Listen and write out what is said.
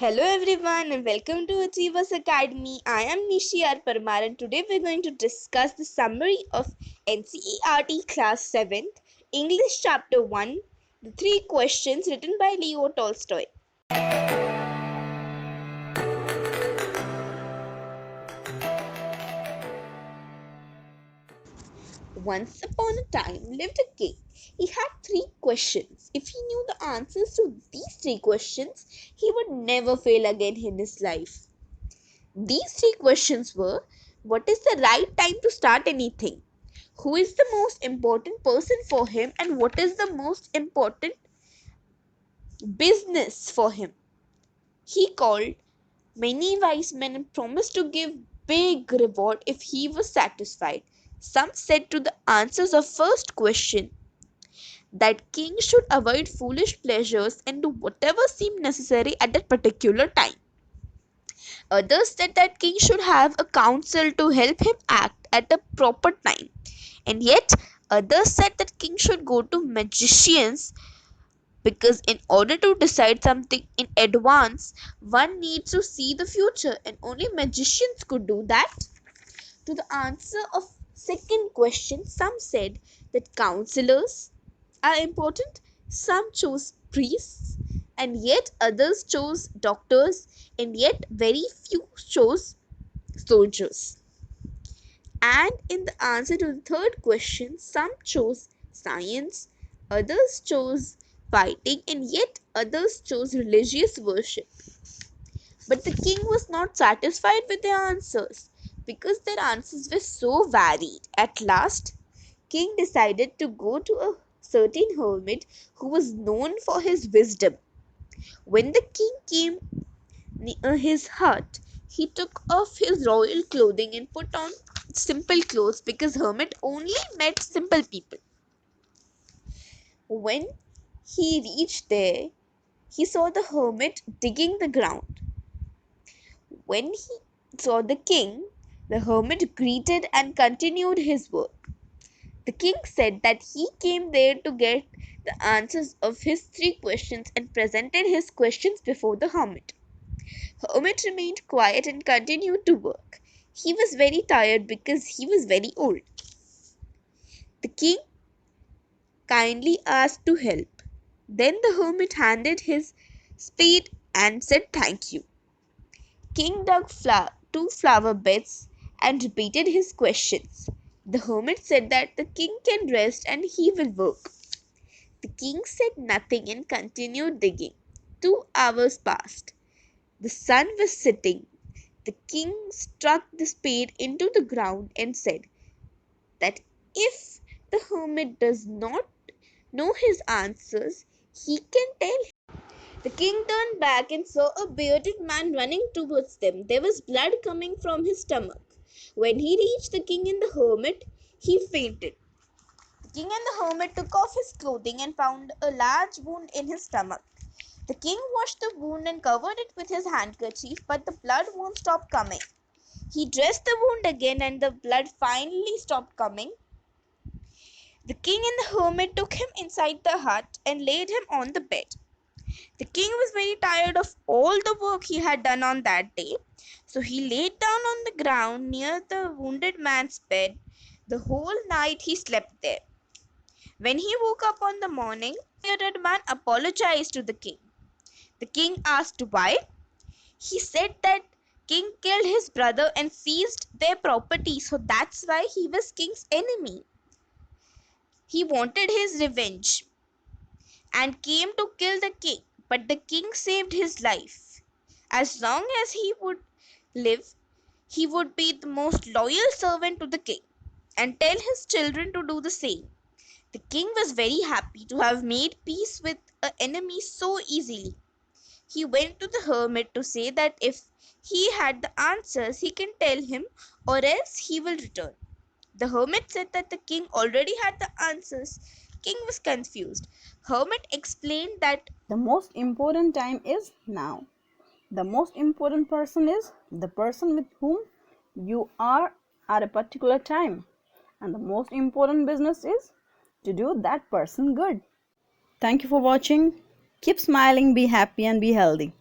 Hello everyone and welcome to Achievers'Academy. I am Nishi R. Parmar and today we're going to discuss the summary of NCERT Class 7th, English Chapter 1, the 3 questions written by Leo Tolstoy. Once upon a time lived a king. He had 3 questions. If he knew the answers to these 3 questions, he would never fail again in his life. These 3 questions were: what is the right time to start anything? Who is the most important person for him? And what is the most important business for him? He called many wise men and promised to give big reward if he was satisfied. Some said to the answers of first question that king should avoid foolish pleasures and do whatever seemed necessary at that particular time. Others said that king should have a council to help him act at a proper time. And yet others said that king should go to magicians because in order to decide something in advance, one needs to see the future and only magicians could do that. To the answer of second question, some said that counselors are important, some chose priests, and yet others chose doctors, and yet very few chose soldiers. And in the answer to the third question, some chose science, others chose fighting, and yet others chose religious worship. But the king was not satisfied with their answers because their answers were so varied. At last, king decided to go to a certain hermit who was known for his wisdom. When the king came near his hut, he took off his royal clothing and put on simple clothes because hermit only met simple people. When he reached there, he saw the hermit digging the ground. When he saw the king, the hermit greeted and continued his work. The king said that he came there to get the answers of his 3 questions and presented his questions before the hermit. Hermit remained quiet and continued to work. He was very tired because he was very old. The king kindly asked to help. Then the hermit handed his spade and said thank you. King dug 2 flower beds and repeated his questions. The hermit said that the king can rest and he will work. The king said nothing and continued digging. 2 hours passed. The sun was setting. The king struck the spade into the ground and said that if the hermit does not know his answers, he can tell him. The king turned back and saw a bearded man running towards them. There was blood coming from his stomach. When he reached the king and the hermit, he fainted. The king and the hermit took off his clothing and found a large wound in his stomach. The king washed the wound and covered it with his handkerchief, but the blood won't stop coming. He dressed the wound again and the blood finally stopped coming. The king and the hermit took him inside the hut and laid him on the bed. The king was very tired of all the work he had done on that day, so he laid down on the ground near the wounded man's bed. The whole night he slept there. When he woke up on the morning, the bearded man apologized to the king. The king asked why. He said that king killed his brother and seized their property, so that's why he was king's enemy. He wanted his revenge and came to kill the king, but the king saved his life. As long as he would live, he would be the most loyal servant to the king and tell his children to do the same. The king was very happy to have made peace with an enemy so easily. He went to the hermit to say that if he had the answers, he can tell him, or else he will return. The hermit said that the king already had the answers. King was confused. Hermit explained that the most important time is now. The most important person is the person with whom you are at a particular time. And the most important business is to do that person good. Thank you for watching. Keep smiling, be happy, and be healthy.